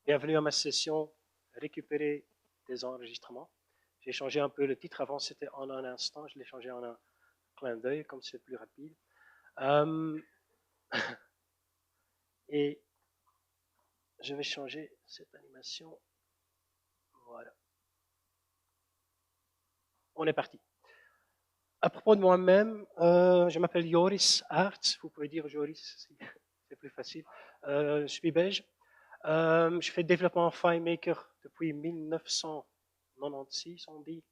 Bienvenue à ma session récupérer des enregistrements. J'ai changé un peu le titre, avant c'était en un instant, je l'ai changé en un clin d'œil comme c'est plus rapide. Et je vais changer cette animation. Voilà. On est parti. À propos de moi-même, je m'appelle Joris Aerts, vous pouvez dire Joris, c'est plus facile. Je suis belge. Je fais développement FileMaker depuis 1996, on dit,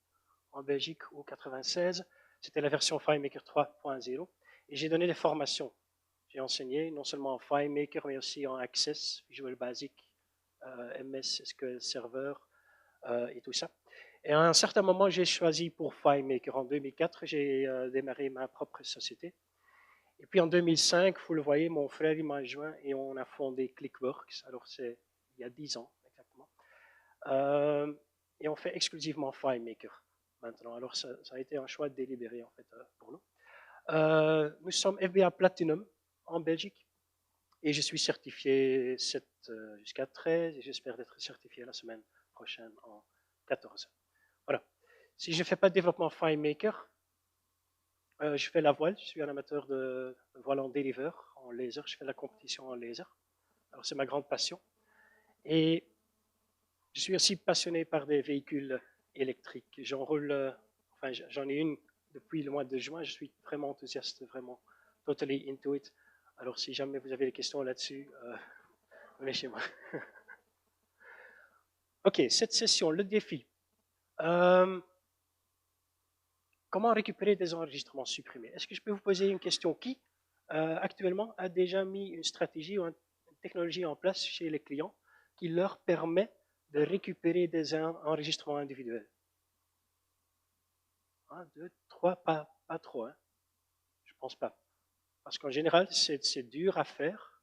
en Belgique, ou 96. C'était la version FileMaker 3.0. Et j'ai donné des formations. J'ai enseigné non seulement en FileMaker, mais aussi en Access, Visual Basic, MS SQL Server et tout ça. Et à un certain moment, j'ai choisi pour FileMaker. En 2004, j'ai démarré ma propre société. Et puis en 2005, vous le voyez, mon frère m'a joint et on a fondé ClickWorks. Alors c'est il y a 10 ans exactement. Et on fait exclusivement FileMaker maintenant. Alors ça a été un choix délibéré en fait pour nous. Nous sommes FBA Platinum en Belgique et je suis certifié 7 jusqu'à 13 et j'espère d'être certifié la semaine prochaine en 14. Voilà. Si je ne fais pas de développement FileMaker, je fais la voile, je suis un amateur de voile en deliver, en laser, je fais la compétition en laser. Alors c'est ma grande passion. Et je suis aussi passionné par des véhicules électriques. J'en ai une depuis le mois de juin, je suis vraiment enthousiaste, vraiment totally into it. Alors si jamais vous avez des questions là-dessus, venez chez moi. Ok, cette session, le défi. Comment récupérer des enregistrements supprimés? Est-ce que je peux vous poser une question? Qui actuellement a déjà mis une stratégie ou une technologie en place chez les clients qui leur permet de récupérer des enregistrements individuels? 1, 2, 3, pas trop, hein? Je pense pas. Parce qu'en général, c'est dur à faire.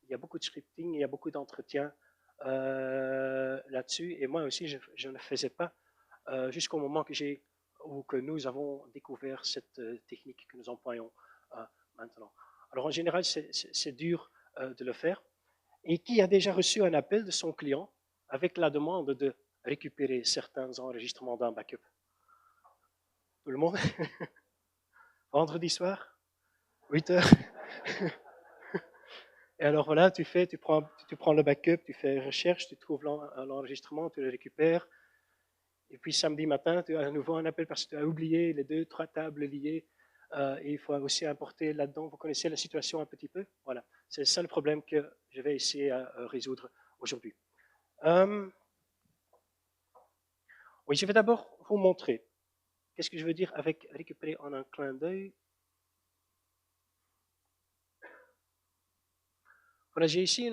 Il y a beaucoup de scripting, il y a beaucoup d'entretien là-dessus. Et moi aussi, je ne faisais pas jusqu'au moment que nous avons découvert cette technique que nous employons maintenant. Alors en général, c'est dur de le faire. Et qui a déjà reçu un appel de son client avec la demande de récupérer certains enregistrements d'un backup? Tout le monde? Vendredi soir, 8 heures. Et alors voilà, tu prends le backup, tu fais recherche, tu trouves l'enregistrement, tu le récupères. Et puis samedi matin, tu as à nouveau un appel parce que tu as oublié les 2, 3 tables liées. Et il faut aussi importer là-dedans. Vous connaissez la situation un petit peu? Voilà, c'est ça le problème que je vais essayer à résoudre aujourd'hui. Oui, je vais d'abord vous montrer. Qu'est-ce que je veux dire avec récupérer en un clin d'œil? Voilà, j'ai ici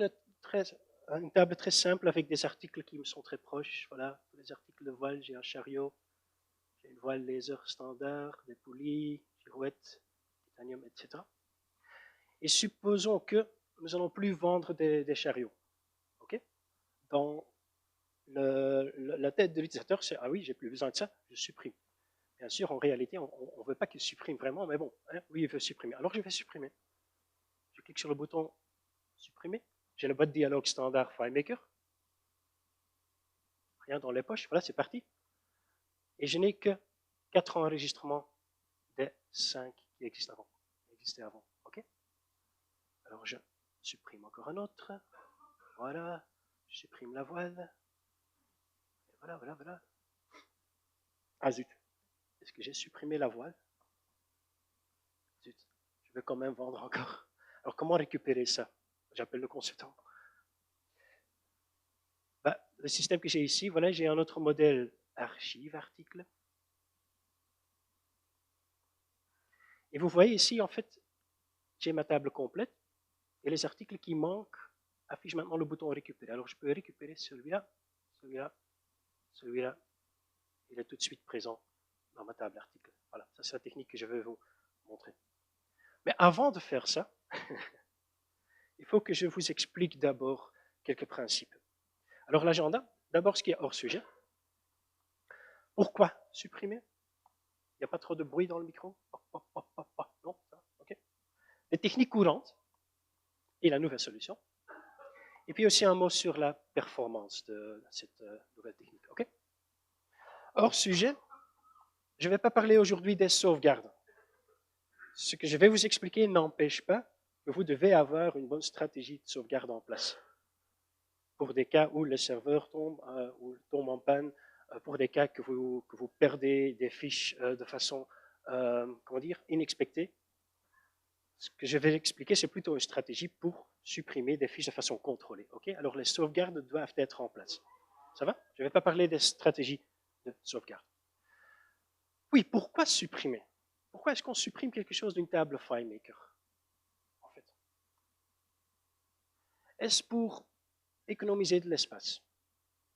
une table très simple avec des articles qui me sont très proches. Voilà, les articles de voile, j'ai un chariot, j'ai une voile laser standard, des poulies, girouettes, titanium, etc. Et supposons que nous n'allons plus vendre des chariots. Okay? Dans la tête de l'utilisateur, c'est « Ah oui, j'ai plus besoin de ça, je supprime ». Bien sûr, en réalité, on ne veut pas qu'il supprime vraiment, mais bon, hein, oui, il veut supprimer. Alors je vais supprimer. Je clique sur le bouton « Supprimer ». J'ai le boîte dialogue standard FileMaker. Rien dans les poches, voilà, c'est parti. Et je n'ai que 4 enregistrements des 5 qui existaient avant. OK? Alors je supprime encore un autre. Voilà, je supprime la voile. Et voilà. Ah zut, est-ce que j'ai supprimé la voile? Zut, je vais quand même vendre encore. Alors comment récupérer ça? J'appelle le consultant. Le système que j'ai ici, voilà, j'ai un autre modèle archive article. Et vous voyez ici, en fait, j'ai ma table complète et les articles qui manquent affichent maintenant le bouton récupérer. Alors je peux récupérer celui-là, celui-là, celui-là. Il est tout de suite présent dans ma table article. Voilà, ça c'est la technique que je vais vous montrer. Mais avant de faire ça, il faut que je vous explique d'abord quelques principes. Alors l'agenda, d'abord ce qui est hors sujet. Pourquoi supprimer? Il n'y a pas trop de bruit dans le micro? Non, ça, ok. Les techniques courantes et la nouvelle solution. Et puis aussi un mot sur la performance de cette nouvelle technique. OK? Hors sujet, je ne vais pas parler aujourd'hui des sauvegardes. Ce que je vais vous expliquer n'empêche pas que vous devez avoir une bonne stratégie de sauvegarde en place. Pour des cas où le serveur tombe, ou tombe en panne, pour des cas que vous perdez des fiches de façon, comment dire, inexpectée. Ce que je vais expliquer, c'est plutôt une stratégie pour supprimer des fiches de façon contrôlée. Okay? Alors les sauvegardes doivent être en place. Ça va? Je ne vais pas parler des stratégies de sauvegarde. Oui, pourquoi supprimer? Pourquoi est-ce qu'on supprime quelque chose d'une table FileMaker, en fait? Est-ce pour économiser de l'espace?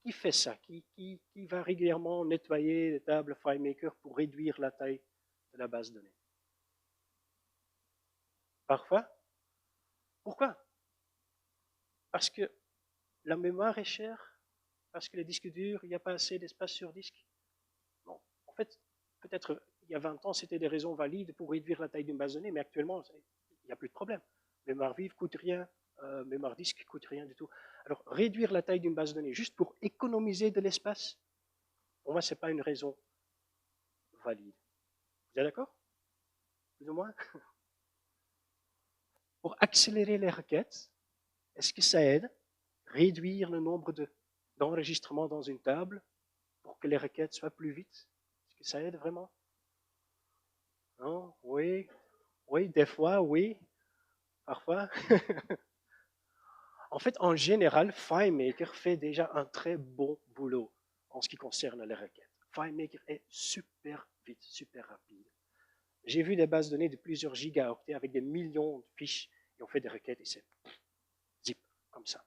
Qui fait ça? Qui va régulièrement nettoyer les tables FileMaker pour réduire la taille de la base de données? Parfois. Pourquoi? Parce que la mémoire est chère, parce que les disques durs, il n'y a pas assez d'espace sur disque. Non. En fait, peut-être il y a 20 ans, c'était des raisons valides pour réduire la taille d'une base de données, mais actuellement, il n'y a plus de problème. Mémoire vive coûte rien, mémoire disque coûte rien du tout. Alors, réduire la taille d'une base de données juste pour économiser de l'espace, pour moi, ce n'est pas une raison valide. Vous êtes d'accord? Plus ou moins? Pour accélérer les requêtes, est-ce que ça aide? Réduire le nombre d'enregistrements dans une table pour que les requêtes soient plus vite? Est-ce que ça aide vraiment? Non? Oui? Oui, des fois, oui. Parfois. En fait, en général, FileMaker fait déjà un très bon boulot en ce qui concerne les requêtes. FileMaker est super vite, super rapide. J'ai vu des bases de données de plusieurs gigaoctets avec des millions de fiches et on fait des requêtes et c'est zip, comme ça.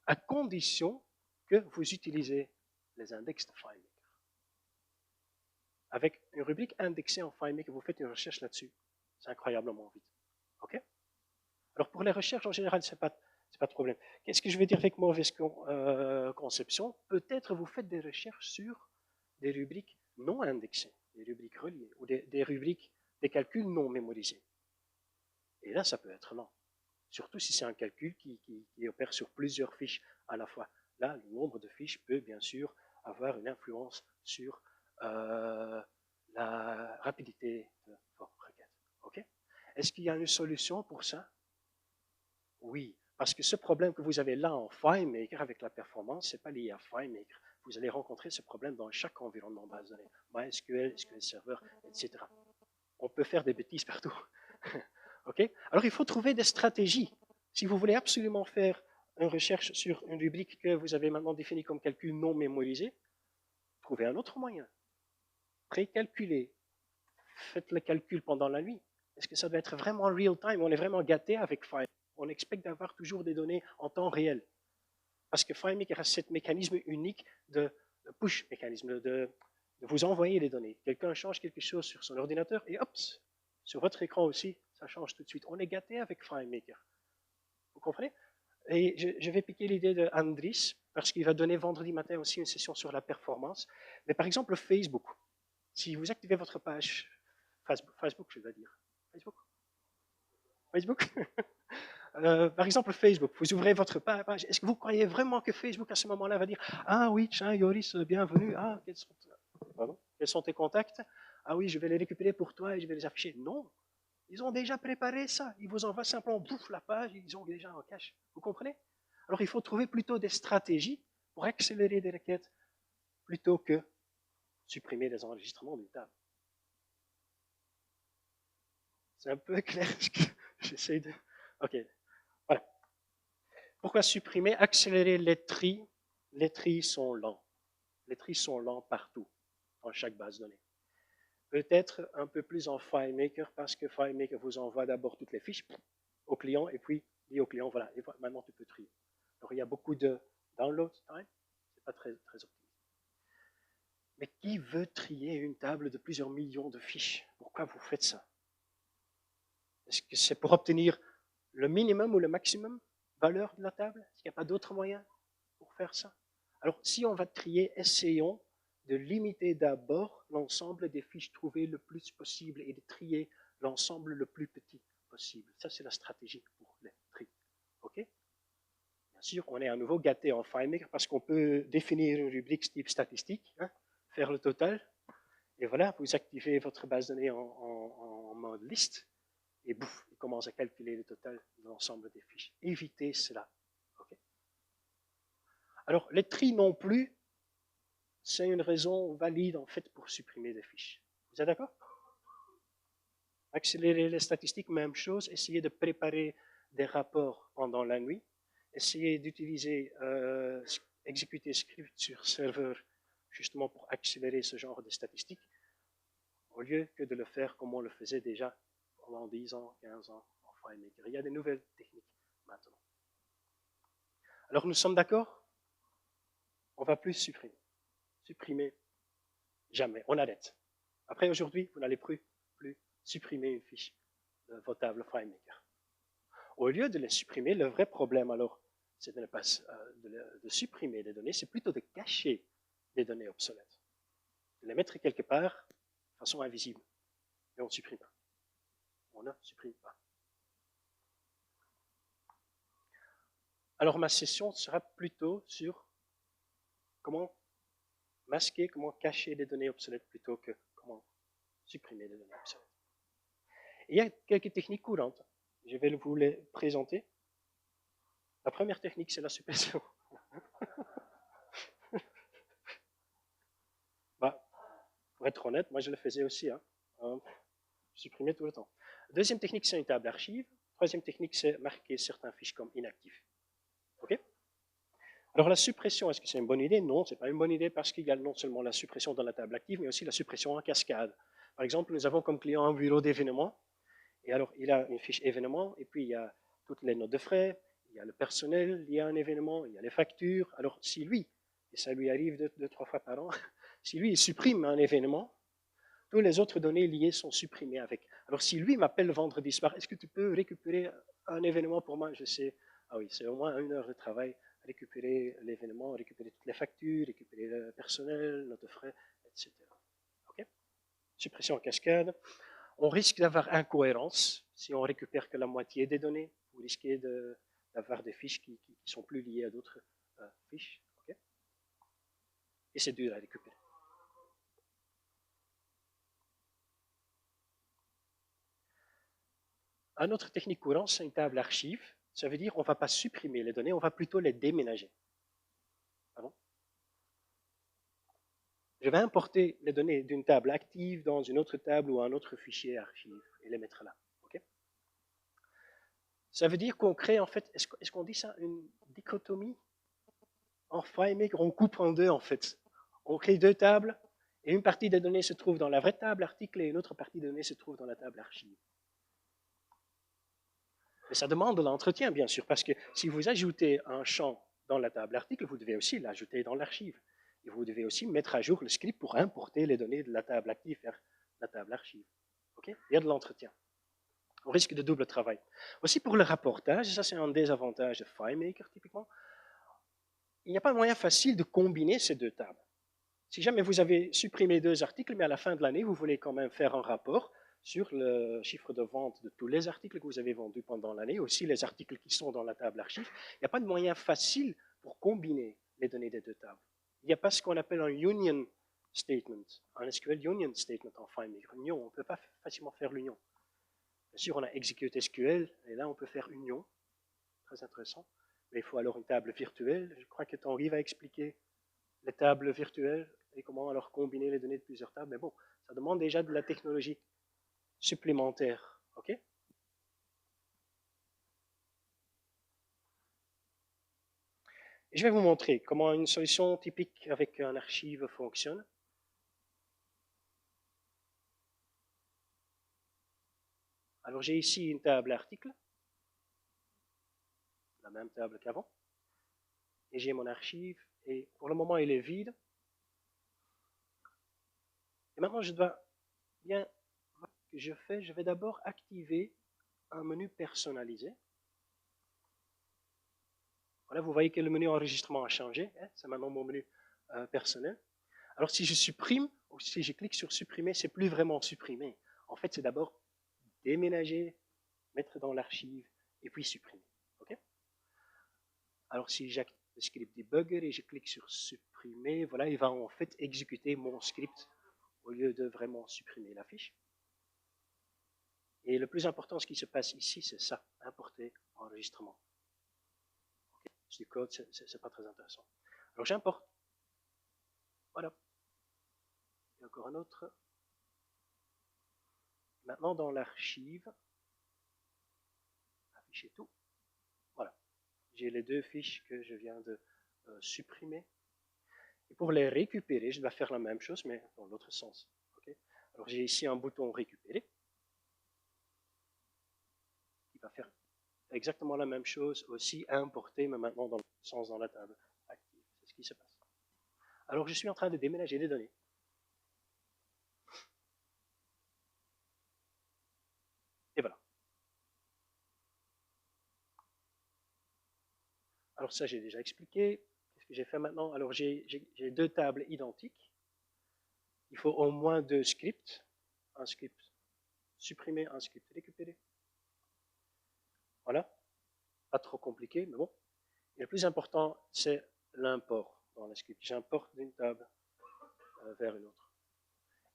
À condition que vous utilisez les index de FileMaker. Avec une rubrique indexée en FileMaker, vous faites une recherche là-dessus. C'est incroyablement vite. OK? Alors pour les recherches, en général, ce n'est pas de problème. Qu'est-ce que je veux dire avec mauvaise conception? Peut-être vous faites des recherches sur des rubriques non indexées, des rubriques reliées, ou des rubriques, des calculs non mémorisés. Et là, ça peut être lent. Surtout si c'est un calcul qui opère sur plusieurs fiches à la fois. Là, le nombre de fiches peut bien sûr avoir une influence sur la rapidité de vos requêtes. OK? Est-ce qu'il y a une solution pour ça? Oui, parce que ce problème que vous avez là en FileMaker avec la performance, ce n'est pas lié à FileMaker. Vous allez rencontrer ce problème dans chaque environnement base de données, MySQL, SQL Server, etc. On peut faire des bêtises partout. OK? Alors, il faut trouver des stratégies. Si vous voulez absolument faire une recherche sur une rubrique que vous avez maintenant définie comme calcul non mémorisé, trouvez un autre moyen. Précalculez. Faites le calcul pendant la nuit. Est-ce que ça doit être vraiment real time? On est vraiment gâté avec FileMaker. On expecte d'avoir toujours des données en temps réel. Parce que FileMaker a ce mécanisme unique de push mécanisme, de vous envoyer les données. Quelqu'un change quelque chose sur son ordinateur et hop, sur votre écran aussi, ça change tout de suite. On est gâté avec FileMaker. Vous comprenez? Et je vais piquer l'idée de Andris, parce qu'il va donner vendredi matin aussi une session sur la performance. Mais par exemple, Facebook. Si vous activez votre page Facebook, je vais dire. Facebook par exemple, Facebook, vous ouvrez votre page. Est-ce que vous croyez vraiment que Facebook, à ce moment-là, va dire « Ah oui, tiens, Yoris, bienvenue. Ah, quels sont tes contacts? Ah oui, je vais les récupérer pour toi et je vais les afficher. » Non, ils ont déjà préparé ça. Ils vous envoient simplement, bouffe la page, ils ont déjà en cache. Vous comprenez? Alors, il faut trouver plutôt des stratégies pour accélérer des requêtes plutôt que supprimer les enregistrements d'une table. C'est un peu clair ce que j'essaie de... OK. Voilà. Pourquoi supprimer? Accélérer les tris. Les tris sont lents. Les tris sont lents partout, dans chaque base de données. Peut-être un peu plus en FileMaker, parce que FileMaker vous envoie d'abord toutes les fiches au client, et puis dit au client, voilà, et maintenant tu peux trier. Alors il y a beaucoup de download time, c'est pas très, très optimisé. Mais qui veut trier une table de plusieurs millions de fiches? Pourquoi vous faites ça? Est-ce que c'est pour obtenir le minimum ou le maximum valeur de la table? Est-ce qu'il n'y a pas d'autre moyen pour faire ça? Alors, si on va trier, essayons de limiter d'abord l'ensemble des fiches trouvées le plus possible et de trier l'ensemble le plus petit possible. Ça, c'est la stratégie pour les tri. OK? sûr, on est à nouveau gâté en FileMaker parce qu'on peut définir une rubrique type statistique, hein, faire le total, et voilà, vous activez votre base de données en mode liste, et bouf, il commence à calculer le total de l'ensemble des fiches. Évitez cela. Okay. Alors, les tris non plus, c'est une raison valide en fait pour supprimer des fiches. Vous êtes d'accord? Accélérer les statistiques, même chose. Essayez de préparer des rapports pendant la nuit. Essayez d'utiliser, exécuter script sur serveur justement pour accélérer ce genre de statistiques, au lieu que de le faire comme on le faisait déjà pendant 10 ans, 15 ans en FileMaker. Il y a des nouvelles techniques maintenant. Alors nous sommes d'accord? On ne va plus supprimer. Supprimer, jamais. On arrête. Après aujourd'hui, vous n'allez plus supprimer une fiche votable FileMaker. Au lieu de les supprimer, le vrai problème alors, c'est de ne pas de supprimer des données, c'est plutôt de cacher des données obsolètes. De les mettre quelque part de façon invisible. Et on ne supprime pas. On ne supprime pas. Alors ma session sera plutôt sur comment masquer, comment cacher des données obsolètes plutôt que comment supprimer des données obsolètes. Et il y a quelques techniques courantes. Je vais vous les présenter. La première technique, c'est la suppression. Bah, pour être honnête, moi je le faisais aussi. Hein. Je supprimais tout le temps. Deuxième technique, c'est une table archive. Troisième technique, c'est marquer certaines fiches comme inactives. OK? Alors la suppression, est-ce que c'est une bonne idée? Non, ce n'est pas une bonne idée parce qu'il y a non seulement la suppression dans la table active, mais aussi la suppression en cascade. Par exemple, nous avons comme client un bureau d'événements. Et alors, il a une fiche événement, et puis il y a toutes les notes de frais, il y a le personnel, il y a un événement, il y a les factures. Alors, si lui, et ça lui arrive 2-3 fois par an, si lui, il supprime un événement, toutes les autres données liées sont supprimées avec. Alors, si lui m'appelle vendredi soir, est-ce que tu peux récupérer un événement pour moi? Je sais, ah oui, c'est au moins 1 heure de travail, récupérer l'événement, récupérer toutes les factures, récupérer le personnel, notes de frais, etc. OK? Suppression en cascade. On risque d'avoir incohérence. Si on récupère que la moitié des données, vous risquez d'avoir des fiches qui sont plus liées à d'autres fiches. Okay? Et c'est dur à récupérer. Une autre technique courante, c'est une table archive. Ça veut dire qu'on ne va pas supprimer les données, on va plutôt les déménager. Pardon? Je vais importer les données d'une table active dans une autre table ou un autre fichier archive et les mettre là. Okay? Ça veut dire qu'on crée en fait, est-ce qu'on dit ça, une dichotomie? En FileMaker, on coupe en deux en fait. On crée deux tables et une partie des données se trouve dans la vraie table article et une autre partie des données se trouve dans la table archive. Mais ça demande de l'entretien, bien sûr, parce que si vous ajoutez un champ dans la table article, vous devez aussi l'ajouter dans l'archive. Et vous devez aussi mettre à jour le script pour importer les données de la table active vers la table archive. Okay? Il y a de l'entretien. On risque de double travail. Aussi pour le rapportage, ça c'est un désavantage de FileMaker typiquement, il n'y a pas de moyen facile de combiner ces deux tables. Si jamais vous avez supprimé 2 articles, mais à la fin de l'année, vous voulez quand même faire un rapport sur le chiffre de vente de tous les articles que vous avez vendus pendant l'année, aussi les articles qui sont dans la table archive, il n'y a pas de moyen facile pour combiner les données des deux tables. Il n'y a pas ce qu'on appelle un union statement, un SQL union statement en FileMaker. Union, on ne peut pas facilement faire l'union. Bien sûr, on a exécuté SQL, et là, on peut faire union. Très intéressant. Mais il faut alors une table virtuelle. Je crois que Tanguy va expliquer les tables virtuelles et comment alors combiner les données de plusieurs tables. Mais bon, ça demande déjà de la technologie supplémentaire. OK? Et je vais vous montrer comment une solution typique avec un archive fonctionne. Alors j'ai ici une table article, la même table qu'avant, et j'ai mon archive, et pour le moment il est vide. Et maintenant je dois bien, ce que je fais, je vais d'abord activer un menu personnalisé. Voilà, vous voyez que le menu enregistrement a changé, hein, c'est maintenant mon menu personnel. Alors si je supprime, ou si je clique sur supprimer, c'est plus vraiment supprimer. En fait, c'est d'abord déménager, mettre dans l'archive, et puis supprimer. Okay? Alors si j'active le script debugger et je clique sur supprimer, voilà, il va en fait exécuter mon script au lieu de vraiment supprimer la fiche. Et le plus important, ce qui se passe ici, c'est ça, importer enregistrement. Okay. Du code, c'est pas très intéressant. Alors j'importe. Voilà. Il y a encore un autre. Maintenant, dans l'archive, afficher tout. Voilà. J'ai les deux fiches que je viens de supprimer. Et pour les récupérer, je dois faire la même chose, mais dans l'autre sens. Okay. Alors j'ai ici un bouton récupérer qui va faire exactement la même chose, aussi importer, mais maintenant dans le sens dans la table active. C'est ce qui se passe. Alors je suis en train de déménager les données. Et voilà. Alors ça, j'ai déjà expliqué. Qu'est-ce que j'ai fait maintenant? Alors j'ai deux tables identiques. Il faut au moins deux scripts. Un script supprimer, un script récupérer. Voilà. Pas trop compliqué, mais bon. Et le plus important, c'est l'import dans le script. J'importe d'une table vers une autre.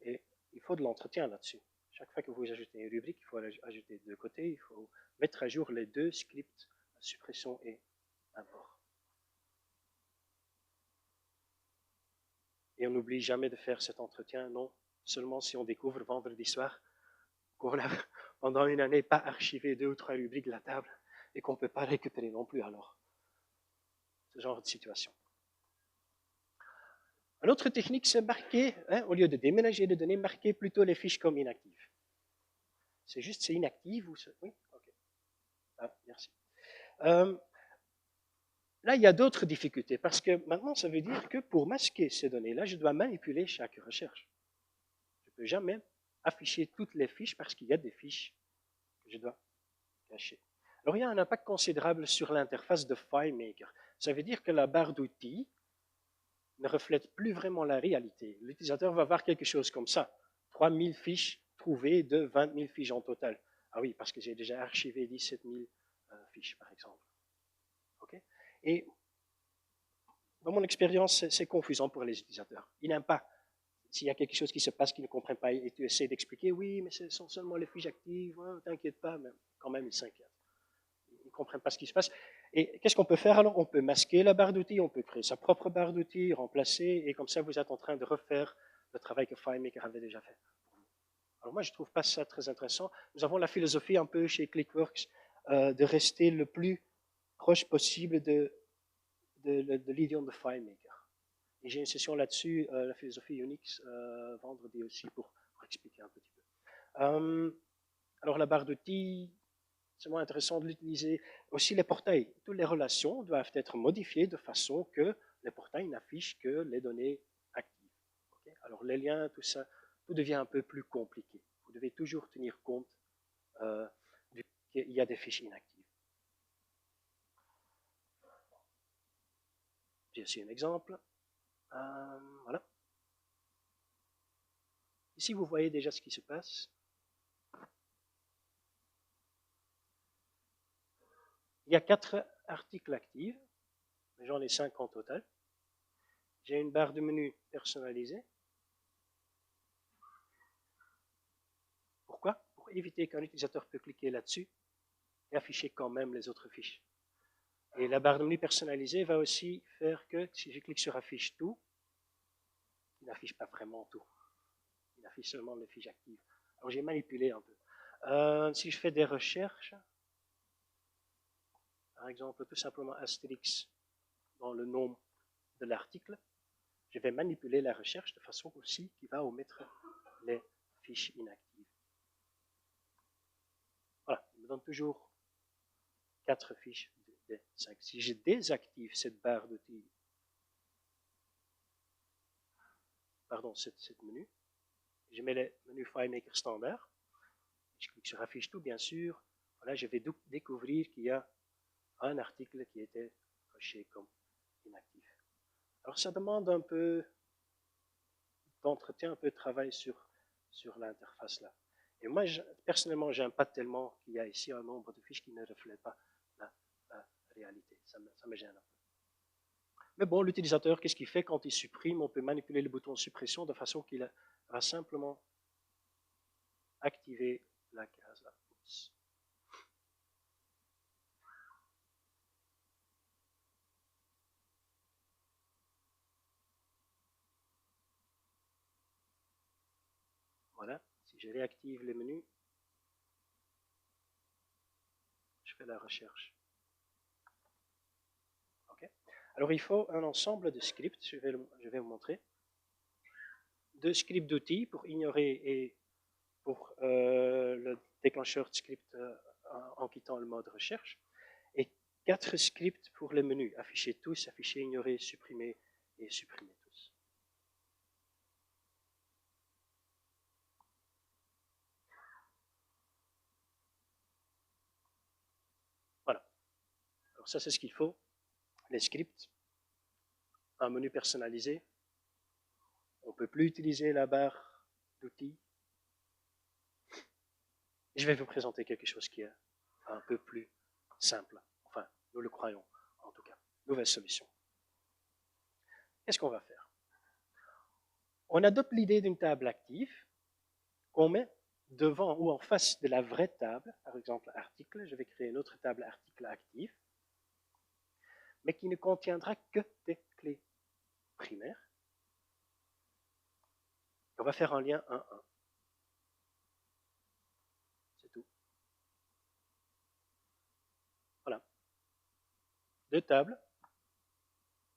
Et il faut de l'entretien là-dessus. Chaque fois que vous ajoutez une rubrique, il faut ajouter de côté, il faut mettre à jour les deux scripts, suppression et import. Et on n'oublie jamais de faire cet entretien, non seulement si on découvre vendredi soir qu'on a pendant une année pas archivé deux ou trois rubriques de la table et qu'on ne peut pas récupérer non plus alors. Ce genre de situation. Une autre technique, c'est marquer, au lieu de déménager les données, marquer plutôt les fiches comme inactives. C'est juste, c'est inactive ou c'est... Oui, ok. Ah, merci. Là, il y a d'autres difficultés parce que maintenant, ça veut dire que pour masquer ces données-là, je dois manipuler chaque recherche. Je ne peux jamais afficher toutes les fiches parce qu'il y a des fiches que je dois cacher. Alors, il y a un impact considérable sur l'interface de FileMaker. Ça veut dire que la barre d'outils ne reflète plus vraiment la réalité. L'utilisateur va voir quelque chose comme ça. 3000 fiches trouvées de 20 000 fiches en total. Ah oui, parce que j'ai déjà archivé 17 000 fiches, par exemple. Okay. Et dans mon expérience, c'est confusant pour les utilisateurs. Ils n'aiment pas. S'il y a quelque chose qui se passe qu'ils ne comprennent pas et tu essaies d'expliquer, oui, mais ce sont seulement les fiches actives, ne t'inquiète pas, mais quand même, ils s'inquiètent. Ils ne comprennent pas ce qui se passe. Et qu'est-ce qu'on peut faire alors? On peut masquer la barre d'outils, on peut créer sa propre barre d'outils, remplacer, et comme ça, vous êtes en train de refaire le travail que FileMaker avait déjà fait. Alors moi, je ne trouve pas ça très intéressant. Nous avons la philosophie un peu chez ClickWorks de rester le plus proche possible de l'idiome de FileMaker. Et j'ai une session là-dessus, la philosophie Unix, vendredi aussi, pour expliquer un petit peu. Alors la barre d'outils, c'est moins intéressant de l'utiliser. Aussi les portails. Toutes les relations doivent être modifiées de façon que les portails n'affichent que les données actives. Okay. Alors les liens, tout ça, tout devient un peu plus compliqué. Vous devez toujours tenir compte qu'il y a des fiches inactives. J'ai aussi un exemple. Voilà. Ici, vous voyez déjà ce qui se passe. Il y a 4 articles actifs, j'en ai 5 en total. J'ai une barre de menu personnalisée. Pourquoi? Pour éviter qu'un utilisateur peut cliquer là-dessus et afficher quand même les autres fiches. Et la barre de menu personnalisée va aussi faire que si je clique sur affiche tout, il n'affiche pas vraiment tout. Il affiche seulement les fiches actives. Alors j'ai manipulé un peu. Si je fais des recherches, par exemple tout simplement Astérix dans le nom de l'article, je vais manipuler la recherche de façon aussi qui va omettre les fiches inactives. Voilà, il me donne toujours 4 fiches des 5. Si je désactive cette barre d'outils, pardon, cette menu, je mets le menu FileMaker standard, je clique sur affiche tout, bien sûr, voilà, je vais découvrir qu'il y a un article qui était coché comme inactif. Alors ça demande un peu d'entretien, un peu de travail sur l'interface là. Et moi, personnellement, j'aime pas tellement qu'il y a ici un nombre de fiches qui ne reflètent pas la réalité. Ça me gêne un peu. Mais bon, l'utilisateur, qu'est-ce qu'il fait quand il supprime? On peut manipuler le bouton suppression de façon qu'il va simplement activer la case là. Oups. Voilà, si je réactive les menus, je fais la recherche. Okay. Alors il faut un ensemble de scripts, je vais vous montrer. 2 scripts d'outils pour ignorer et pour le déclencheur de script en quittant le mode recherche. Et 4 scripts pour les menus, afficher tous, afficher, ignorer, supprimer et supprimer tous. Voilà. Alors ça, c'est ce qu'il faut. Les scripts, un menu personnalisé. On ne peut plus utiliser la barre d'outils. Et je vais vous présenter quelque chose qui est un peu plus simple. Enfin, nous le croyons, en tout cas. Nouvelle solution. Qu'est-ce qu'on va faire? On adopte l'idée d'une table active qu'on met devant ou en face de la vraie table, par exemple article. Je vais créer une autre table article active, mais qui ne contiendra que des clés primaires. On va faire un lien 1-1. C'est tout. Voilà. 2 tables,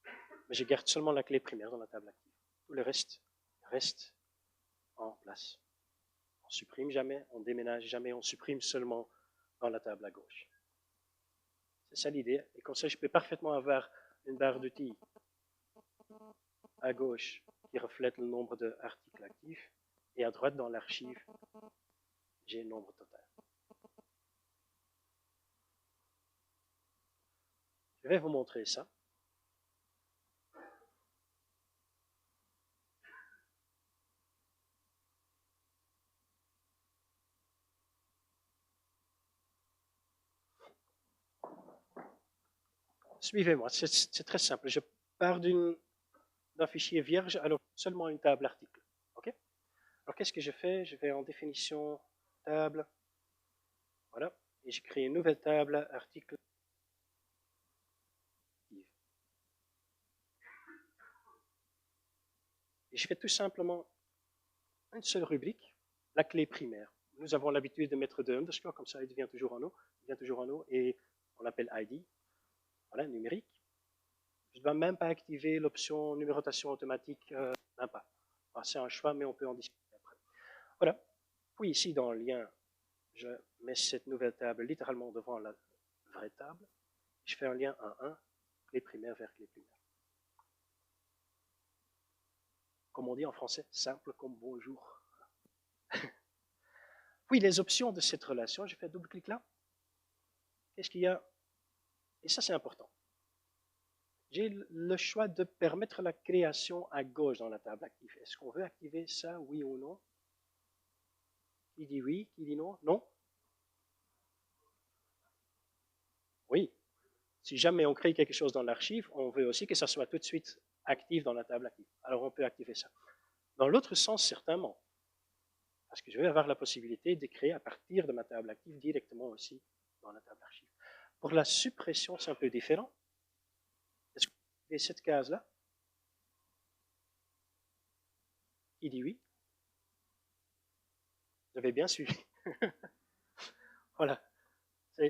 mais je garde seulement la clé primaire dans la table active. Tout le reste reste en place. On ne supprime jamais, on déménage jamais, on supprime seulement dans la table à gauche. C'est ça l'idée. Et comme ça, je peux parfaitement avoir une barre d'outils à gauche qui reflète le nombre d'articles actifs, et à droite dans l'archive, j'ai le nombre total. Je vais vous montrer ça. Suivez-moi, c'est très simple. Je pars d'un fichier vierge, alors seulement une table article. Okay? Alors qu'est-ce que je fais? Je vais en définition table, voilà, et je crée une nouvelle table article. Et je fais tout simplement une seule rubrique, la clé primaire. Nous avons l'habitude de mettre de underscore, comme ça il devient toujours en haut, et on l'appelle ID, voilà, numérique. Je ne dois même pas activer l'option numérotation automatique, même pas. Enfin, c'est un choix, mais on peut en discuter après. Voilà. Puis ici, dans le lien, je mets cette nouvelle table littéralement devant la vraie table. Je fais un lien 1-1, clé primaire vers clé primaire. Comme on dit en français, simple comme bonjour. Puis les options de cette relation, je fais double-clic là. Qu'est-ce qu'il y a? Et ça, c'est important. J'ai le choix de permettre la création à gauche dans la table active. Est-ce qu'on veut activer ça, oui ou non? Qui dit oui, qui dit non? Non? Oui. Si jamais on crée quelque chose dans l'archive, on veut aussi que ça soit tout de suite actif dans la table active. Alors on peut activer ça. Dans l'autre sens, certainement. Parce que je vais avoir la possibilité de créer à partir de ma table active directement aussi dans la table archive. Pour la suppression, c'est un peu différent. Est-ce que vous avez cette case-là? Qui dit oui? Vous avez bien suivi. Voilà.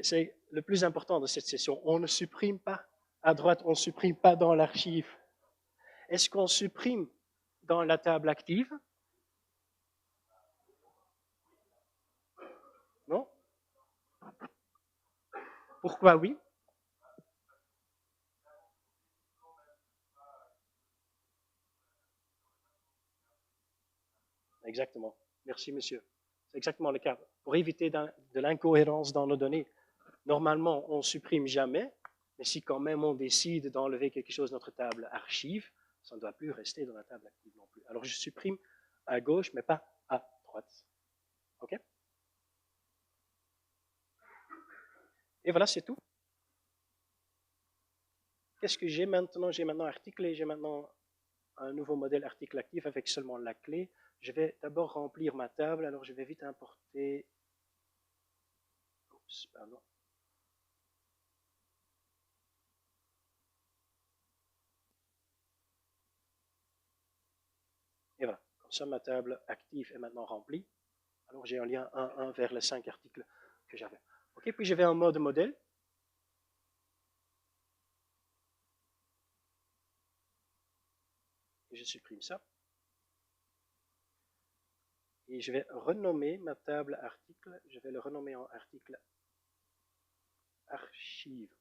C'est le plus important de cette session. On ne supprime pas à droite, on ne supprime pas dans l'archive. Est-ce qu'on supprime dans la table active? Non? Pourquoi oui? Exactement. Merci, monsieur. C'est exactement le cas. Pour éviter de l'incohérence dans nos données, normalement, on ne supprime jamais, mais si quand même on décide d'enlever quelque chose de notre table archive, ça ne doit plus rester dans la table active non plus. Alors je supprime à gauche, mais pas à droite. OK? Et voilà, c'est tout. qu'est-ce que j'ai maintenant? J'ai maintenant article et j'ai maintenant un nouveau modèle article actif avec seulement la clé. Je vais d'abord remplir ma table, alors je vais vite importer. Oups, pardon. Et voilà, comme ça ma table active est maintenant remplie. Alors j'ai un lien 1-1 vers les 5 articles que j'avais. Ok, puis je vais en mode modèle. Et je supprime ça. Et je vais renommer ma table article. Je vais le renommer en article archive.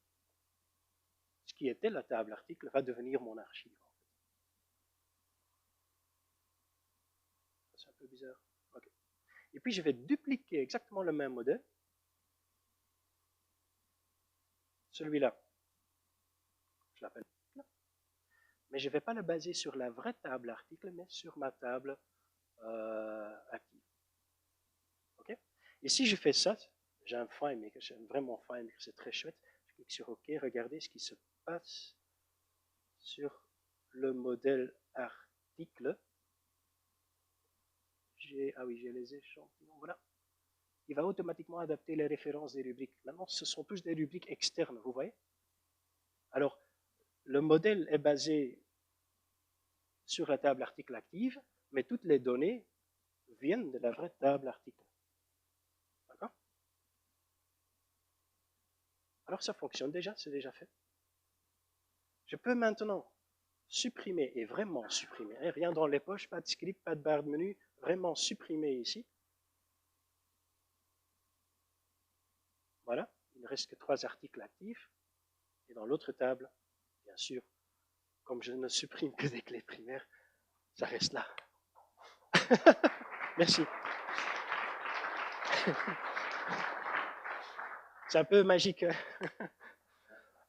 Ce qui était la table article va devenir mon archive. C'est un peu bizarre. Okay. Et puis je vais dupliquer exactement le même modèle. Celui-là, je l'appelle là. Mais je ne vais pas le baser sur la vraie table article, mais sur ma table active. Okay. Et si je fais ça, j'ai un FileMaker, j'aime vraiment FileMaker, c'est très chouette. Je clique sur OK, regardez ce qui se passe sur le modèle article. Ah oui, j'ai les échantillons, voilà. Il va automatiquement adapter les références des rubriques. Maintenant, ce sont tous des rubriques externes, vous voyez? Alors, le modèle est basé sur la table article active, mais toutes les données viennent de la vraie table article. D'accord? Alors, ça fonctionne déjà, c'est déjà fait. Je peux maintenant supprimer, et vraiment supprimer, rien dans les poches, pas de script, pas de barre de menu, vraiment supprimer ici. Voilà, il ne reste que 3 articles actifs. Et dans l'autre table, bien sûr, comme je ne supprime que des clés primaires, ça reste là. Merci. C'est un peu magique.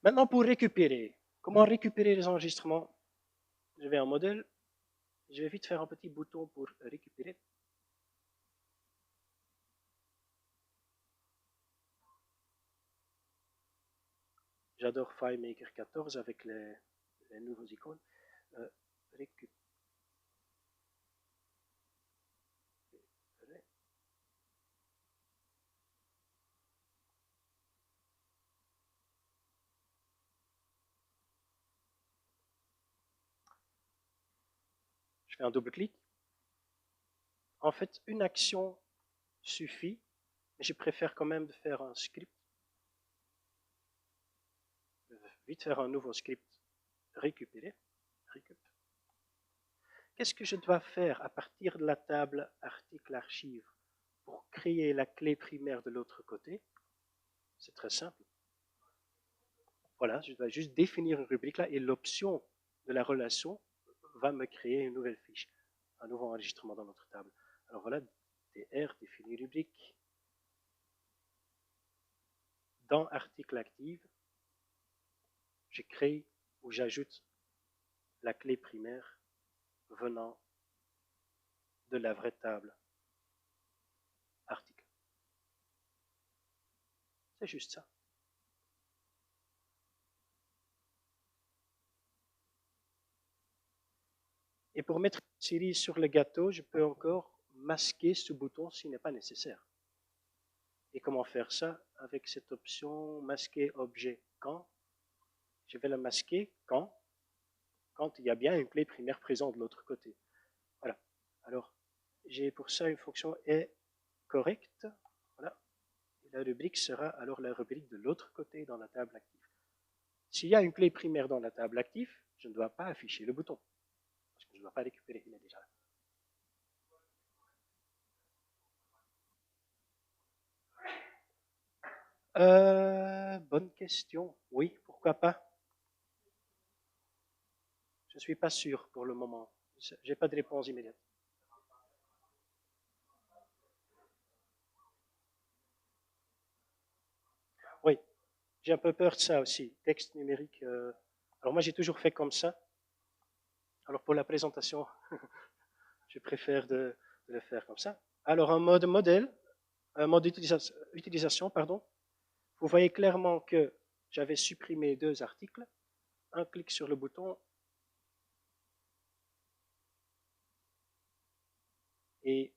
Maintenant, pour récupérer. Comment récupérer les enregistrements? Je vais en modèle. Je vais vite faire un petit bouton pour récupérer. J'adore FileMaker 14 avec les nouveaux icônes. Récupérer. Je fais un double-clic. En fait, une action suffit, mais je préfère quand même de faire un script. Vite faire un nouveau script. Récupérer. Récup. Qu'est-ce que je dois faire à partir de la table article archive pour créer la clé primaire de l'autre côté? C'est très simple. Voilà, je dois juste définir une rubrique là et l'option de la relation va me créer une nouvelle fiche, un nouveau enregistrement dans notre table. Alors voilà, DR, définir rubrique. Dans article active, je crée ou j'ajoute la clé primaire venant de la vraie table article. C'est juste ça. Et pour mettre une série sur le gâteau, je peux encore masquer ce bouton s'il n'est pas nécessaire. Et comment faire ça? Avec cette option masquer objet quand. Je vais le masquer quand il y a bien une clé primaire présente de l'autre côté. Voilà. Alors, j'ai pour ça une fonction est correcte. Voilà. Et la rubrique sera alors la rubrique de l'autre côté dans la table active. S'il y a une clé primaire dans la table active, je ne dois pas afficher le bouton. Parce que je ne dois pas récupérer, il est déjà là. Bonne question. Oui, pourquoi pas? Je ne suis pas sûr pour le moment. Je n'ai pas de réponse immédiate. Oui, j'ai un peu peur de ça aussi. Texte numérique. Alors moi, j'ai toujours fait comme ça. Alors pour la présentation, je préfère de le faire comme ça. Alors un mode modèle, un mode utilisation, pardon. Vous voyez clairement que j'avais supprimé 2 articles. un clic sur le bouton et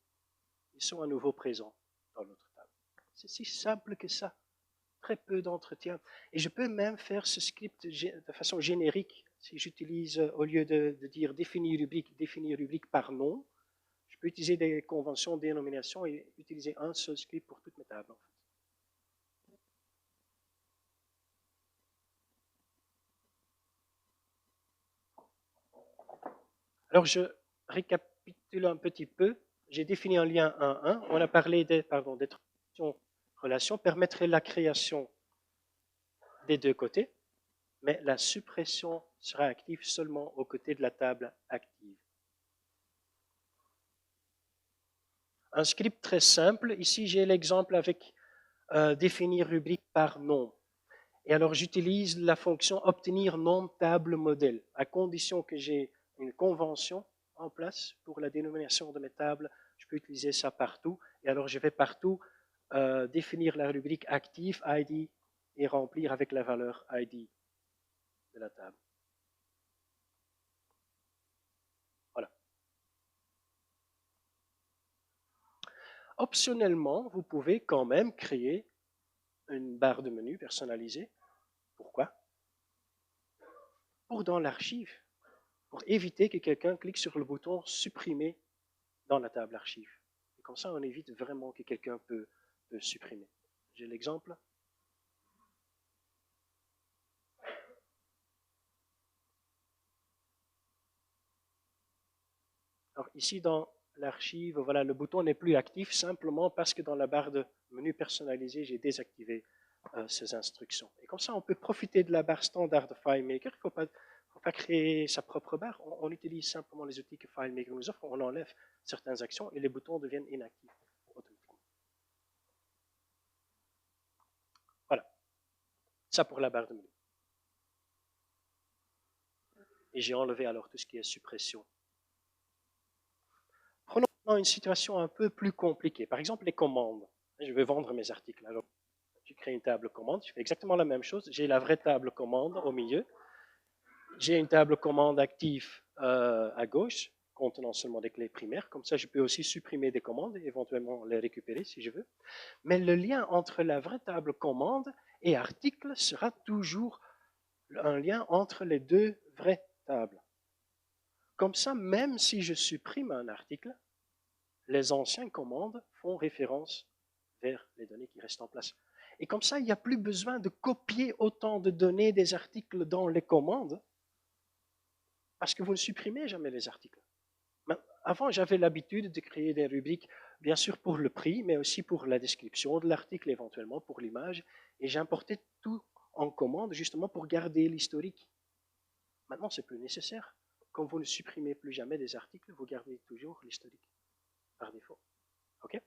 ils sont à nouveau présents dans notre table. C'est si simple que ça. Très peu d'entretien. Et je peux même faire ce script de façon générique. Si j'utilise, au lieu de dire définir rubrique par nom, je peux utiliser des conventions de dénomination et utiliser un seul script pour toutes mes tables. En fait. Alors, je récapitule un petit peu. J'ai défini un lien 1-1. On a parlé des relations permettrait la création des deux côtés, mais la suppression sera active seulement aux côtés de la table active. Un script très simple. Ici, j'ai l'exemple avec définir rubrique par nom. Et alors, j'utilise la fonction obtenir nom table modèle, à condition que j'ai une convention en place pour la dénomination de mes tables. Je peux utiliser ça partout. Et alors, je vais partout définir la rubrique active ID et remplir avec la valeur ID de la table. Voilà. Optionnellement, vous pouvez quand même créer une barre de menu personnalisée. Pourquoi? Pour dans l'archive, pour éviter que quelqu'un clique sur le bouton supprimer dans la table archive. Et comme ça, on évite vraiment que quelqu'un peut supprimer. J'ai l'exemple. Alors ici, dans l'archive, voilà, le bouton n'est plus actif simplement parce que dans la barre de menu personnalisé, j'ai désactivé ces instructions. Et comme ça, on peut profiter de la barre standard de FileMaker. Il ne faut pas créer sa propre barre. On utilise simplement les outils que FileMaker nous offre. On enlève certaines actions et les boutons deviennent inactifs automatiquement. Voilà. Ça pour la barre de menu. Et j'ai enlevé alors tout ce qui est suppression. Prenons maintenant une situation un peu plus compliquée. Par exemple, les commandes. Je vais vendre mes articles. Alors, je crée une table commande. Je fais exactement la même chose. J'ai la vraie table commande au milieu. J'ai une table commande active à gauche, contenant seulement des clés primaires. Comme ça, je peux aussi supprimer des commandes et éventuellement les récupérer si je veux. Mais le lien entre la vraie table commande et article sera toujours un lien entre les deux vraies tables. Comme ça, même si je supprime un article, les anciennes commandes font référence vers les données qui restent en place. Et comme ça, il n'y a plus besoin de copier autant de données des articles dans les commandes, parce que vous ne supprimez jamais les articles. Avant, j'avais l'habitude de créer des rubriques, bien sûr pour le prix, mais aussi pour la description de l'article, éventuellement pour l'image, et j'importais tout en commande justement pour garder l'historique. Maintenant, c'est plus nécessaire. Comme vous ne supprimez plus jamais des articles, vous gardez toujours l'historique par défaut. OK?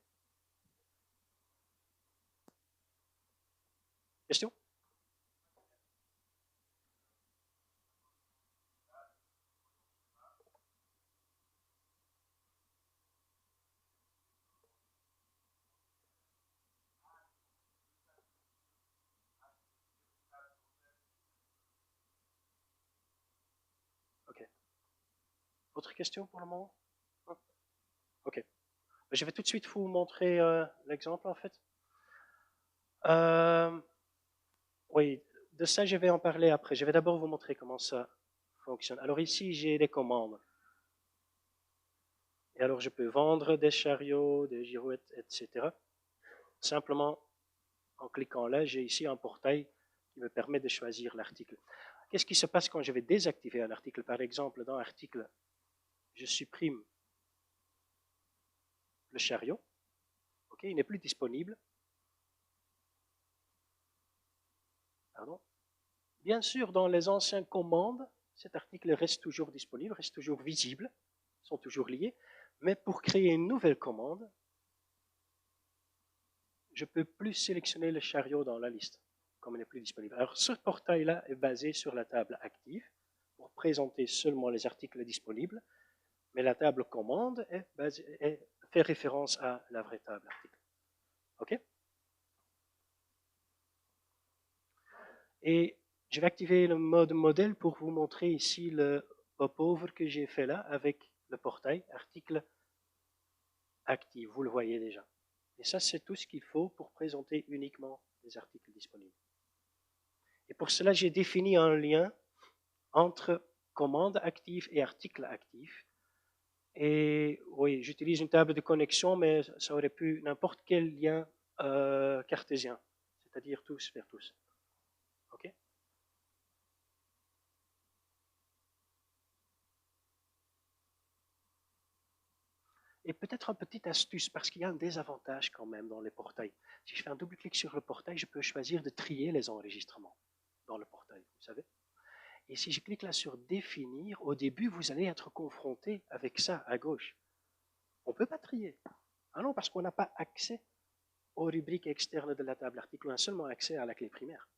Question? OK. Autre question pour le moment? OK. Je vais tout de suite vous montrer l'exemple en fait. Oui, de ça je vais en parler après. Je vais d'abord vous montrer comment ça fonctionne. Alors ici j'ai des commandes. Et alors je peux vendre des chariots, des girouettes, etc. Simplement en cliquant là, j'ai ici un portail qui me permet de choisir l'article. Qu'est-ce qui se passe quand je vais désactiver un article? Par exemple, dans l'article, je supprime le chariot. OK, il n'est plus disponible. Pardon. Bien sûr, dans les anciennes commandes, cet article reste toujours disponible, reste toujours visible, sont toujours liés. Mais pour créer une nouvelle commande, je ne peux plus sélectionner le chariot dans la liste, comme il n'est plus disponible. Alors, ce portail-là est basé sur la table active pour présenter seulement les articles disponibles, mais la table commande fait référence à la vraie table article. OK? Et Je vais activer le mode modèle pour vous montrer ici le popover que j'ai fait là avec le portail, article actif, vous le voyez déjà. Et ça, c'est tout ce qu'il faut pour présenter uniquement les articles disponibles. Et pour cela, j'ai défini un lien entre commande active et article actif. Et oui, j'utilise une table de connexion, mais ça aurait pu n'importe quel lien cartésien, c'est-à-dire tous vers tous. OK? Et peut-être une petite astuce, parce qu'il y a un désavantage quand même dans les portails. Si je fais un double-clic sur le portail, je peux choisir de trier les enregistrements dans le portail, vous savez. Et si je clique là sur définir, au début, vous allez être confronté avec ça à gauche. On ne peut pas trier. Ah non, parce qu'on n'a pas accès aux rubriques externes de la table article, on a seulement accès à la clé primaire.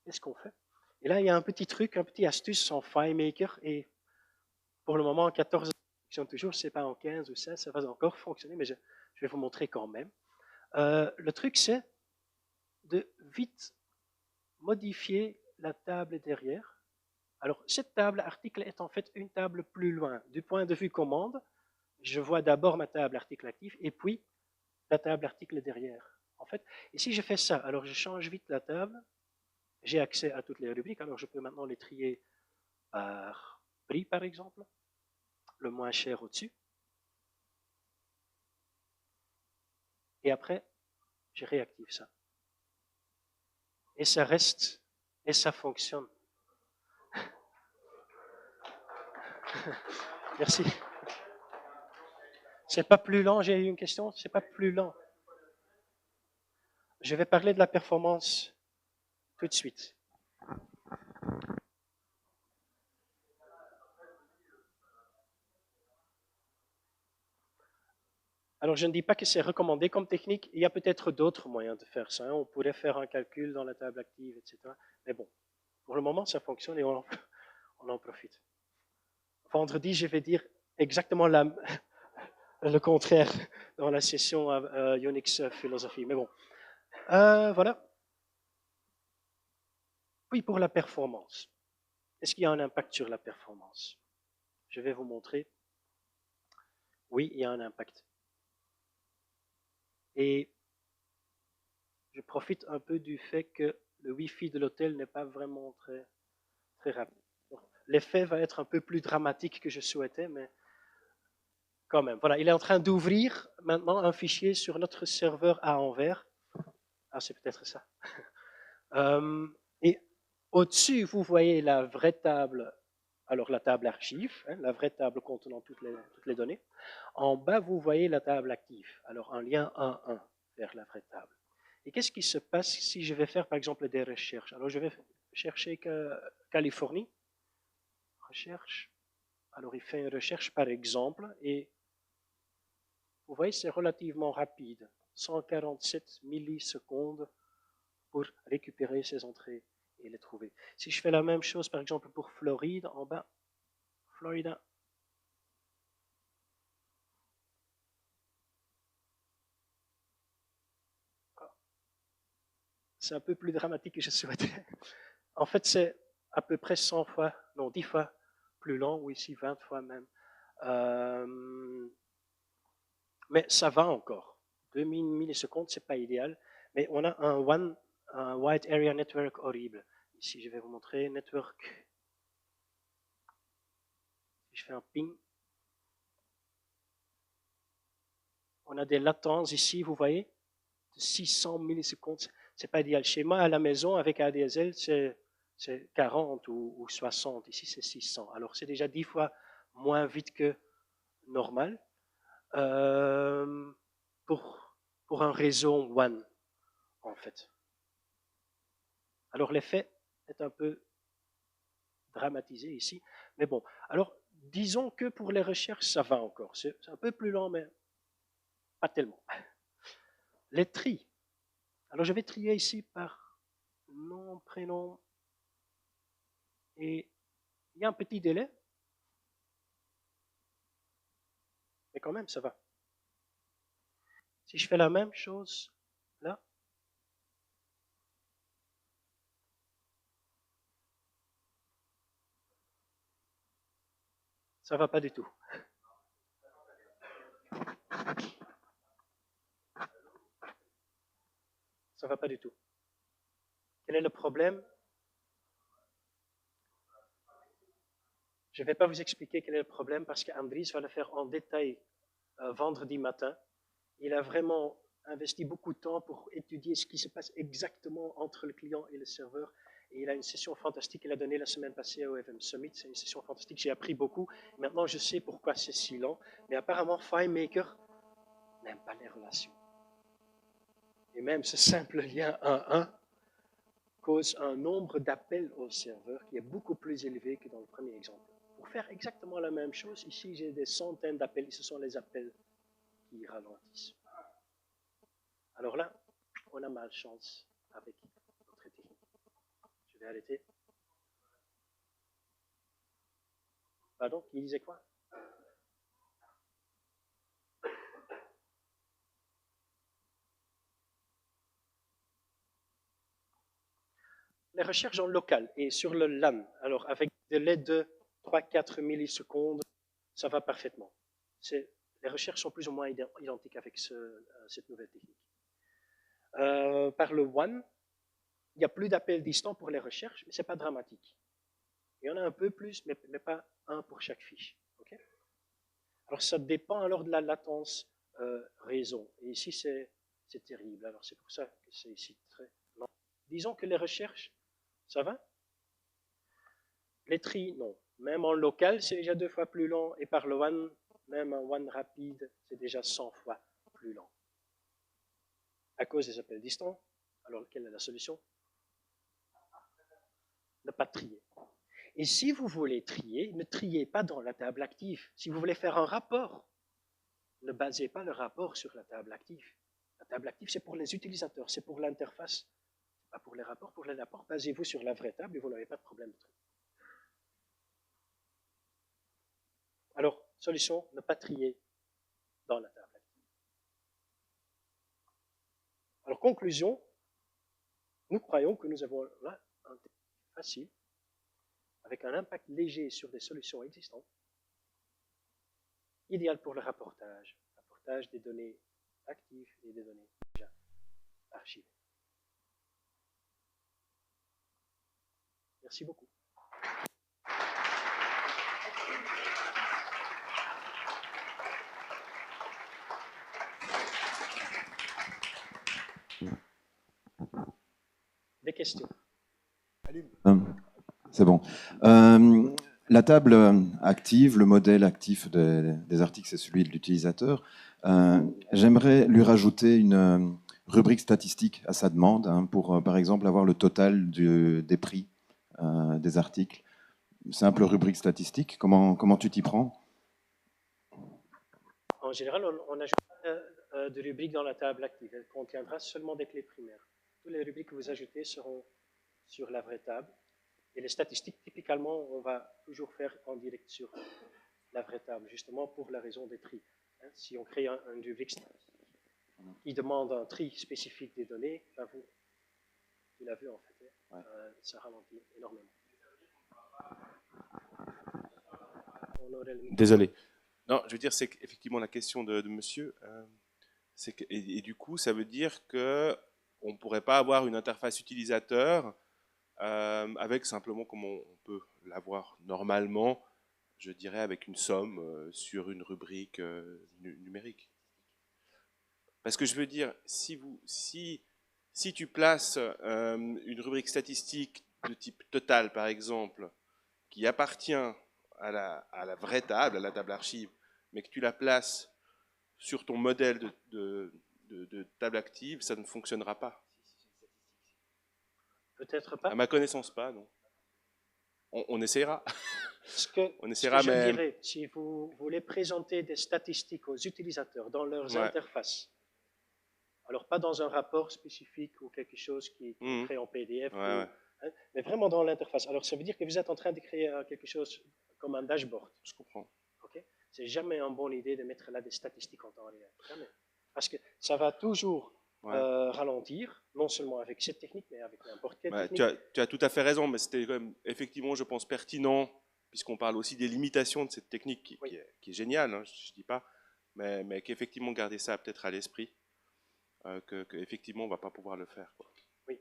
Qu'est-ce qu'on fait? Et là, il y a un petit truc, un petit astuce en FileMaker, et pour le moment, en 14 fonctionne toujours, c'est pas en 15 ou 16, ça va encore fonctionner, mais je vais vous montrer quand même. Le truc, c'est de vite modifier la table derrière. Alors, cette table article est en fait une table plus loin. Du point de vue commande, je vois d'abord ma table article actif et puis la table article derrière. En fait, et si je fais ça, alors je change vite la table, j'ai accès à toutes les rubriques, alors je peux maintenant les trier par prix, par exemple, le moins cher au-dessus. Et après, je réactive ça. Et ça reste, et ça fonctionne. Merci. C'est pas plus lent, j'ai eu une question, c'est pas plus lent. Je vais parler de la performance tout de suite. Alors, je ne dis pas que c'est recommandé comme technique. Il y a peut-être d'autres moyens de faire ça. On pourrait faire un calcul dans la table active, etc. Mais bon, pour le moment, ça fonctionne et on en profite. Vendredi, je vais dire exactement le contraire dans la session Unix philosophie. Mais bon, voilà. Oui, pour la performance. Est-ce qu'il y a un impact sur la performance? Je vais vous montrer. Oui, il y a un impact. Et je profite un peu du fait que le Wi-Fi de l'hôtel n'est pas vraiment très, très rapide. L'effet va être un peu plus dramatique que je souhaitais, mais quand même. Voilà, il est en train d'ouvrir maintenant un fichier sur notre serveur à Anvers. Ah, c'est peut-être ça. Et au-dessus, vous voyez la vraie table, alors la table archive, hein, la vraie table contenant toutes les données. En bas, vous voyez la table active, alors un lien 1-1 vers la vraie table. Et qu'est-ce qui se passe si je vais faire par exemple des recherches? Alors je vais chercher Californie, recherche. Alors il fait une recherche par exemple et vous voyez c'est relativement rapide, 147 millisecondes pour récupérer ces entrées et les trouver. Si je fais la même chose par exemple pour Floride, en bas, Florida, c'est un peu plus dramatique que je souhaitais. En fait, c'est à peu près 100 fois, non, 10 fois plus long, ou ici 20 fois même. Mais ça va encore. 2000 millisecondes, c'est pas idéal. Mais on a un wide area network horrible. Ici, je vais vous montrer network. Si je fais un ping, on a des latences ici, vous voyez, de 600 millisecondes. C'est pas idéal. Chez moi, à la maison, avec ADSL, c'est 40 ou 60. Ici, c'est 600. Alors, c'est déjà 10 fois moins vite que normal euh, pour un réseau WAN, en fait. Alors, l'effet est un peu dramatisé ici. Mais bon, alors, disons que pour les recherches, ça va encore. C'est un peu plus lent, mais pas tellement. Les tris. Alors, je vais trier ici par nom, prénom. Et il y a un petit délai. Mais quand même, ça va. Si je fais la même chose là, Ça ne va pas du tout. Ça ne va pas du tout. Quel est le problème? Je ne vais pas vous expliquer quel est le problème parce qu'Andries va le faire en détail vendredi matin. Il a vraiment investi beaucoup de temps pour étudier ce qui se passe exactement entre le client et le serveur. Et il a une session fantastique qu'il a donnée la semaine passée au FM Summit. C'est une session fantastique, j'ai appris beaucoup. Maintenant, je sais pourquoi c'est si lent. Mais apparemment, FileMaker n'aime pas les relations. Et même ce simple lien 1-1 cause un nombre d'appels au serveur qui est beaucoup plus élevé que dans le premier exemple. Pour faire exactement la même chose, ici j'ai des centaines d'appels, ce sont les appels qui ralentissent. Alors là, on a malchance avec notre technique. Je vais arrêter. Pardon, qui disait quoi? Les recherches en local et sur le LAN, alors avec des délais de 3-4 millisecondes, ça va parfaitement. Les recherches sont plus ou moins identiques avec cette nouvelle technique. Par le WAN, il n'y a plus d'appels distants pour les recherches, mais ce n'est pas dramatique. Il y en a un peu plus, mais pas un pour chaque fiche. Okay? Alors ça dépend alors de la latence réseau. Et ici, c'est terrible. Alors c'est pour ça que c'est ici très lent. Disons que les recherches, ça va? Les tris, non. Même en local, c'est déjà 2 fois plus lent. Et par le WAN, même un WAN rapide, c'est déjà 100 fois plus lent. À cause des appels distants, alors quelle est la solution? Ne pas trier. Et si vous voulez trier, ne triez pas dans la table active. Si vous voulez faire un rapport, ne basez pas le rapport sur la table active. La table active, c'est pour les utilisateurs, c'est pour l'interface. Pas pour les rapports. Pour les rapports, basez-vous sur la vraie table et vous n'avez pas de problème de tri. Alors, solution, ne pas trier dans la table active. Alors, conclusion, nous croyons que nous avons là un texte facile, avec un impact léger sur des solutions existantes, idéal pour le rapportage des données actives et des données déjà archivées. Merci beaucoup. Des questions? C'est bon. La table active, le modèle actif des articles, c'est celui de l'utilisateur. J'aimerais lui rajouter une rubrique statistique à sa demande, hein, pour, par exemple, avoir le total des prix des articles. Simple rubrique statistique. Comment tu t'y prends? En général, on n'ajoute pas de rubrique dans la table active. Elle contiendra seulement des clés primaires. Toutes les rubriques que vous ajoutez seront sur la vraie table. Et les statistiques, typiquement, on va toujours faire en direct sur la vraie table, justement pour la raison des tris. Si on crée une rubrique qui demande un tri spécifique des données, ben tu l'as vu en fait, ouais. Ça ralentit énormément. Désolé. Non, je veux dire, c'est qu'effectivement la question de monsieur, c'est que, et du coup, ça veut dire que on ne pourrait pas avoir une interface utilisateur avec simplement comme on peut l'avoir normalement, je dirais avec une somme sur une rubrique numérique. Parce que je veux dire, si tu places une rubrique statistique de type total, par exemple, qui appartient à la vraie table, à la table archive, mais que tu la places sur ton modèle de table active, ça ne fonctionnera pas. Peut-être pas. À ma connaissance, pas, non. On essaiera. On essaiera, ce que je dirais, si vous voulez présenter des statistiques aux utilisateurs dans leurs interfaces, alors pas dans un rapport spécifique ou quelque chose qui est créé en PDF, mais vraiment dans l'interface. Alors ça veut dire que vous êtes en train de créer quelque chose comme un dashboard. Je comprends. Okay? C'est jamais une bonne idée de mettre là des statistiques en temps réel. Jamais. Parce que ça va toujours ralentir, non seulement avec cette technique, mais avec n'importe quelle technique. Tu as tout à fait raison, mais c'était quand même effectivement, je pense, pertinent puisqu'on parle aussi des limitations de cette technique Oui. qui est géniale, hein, je ne dis pas, mais qu'effectivement garder ça peut-être à l'esprit, qu'effectivement on ne va pas pouvoir le faire, quoi. Oui,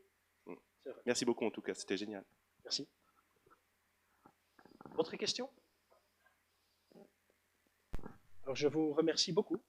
c'est vrai. Merci beaucoup en tout cas, c'était génial. Merci. Autre question? Alors, je vous remercie beaucoup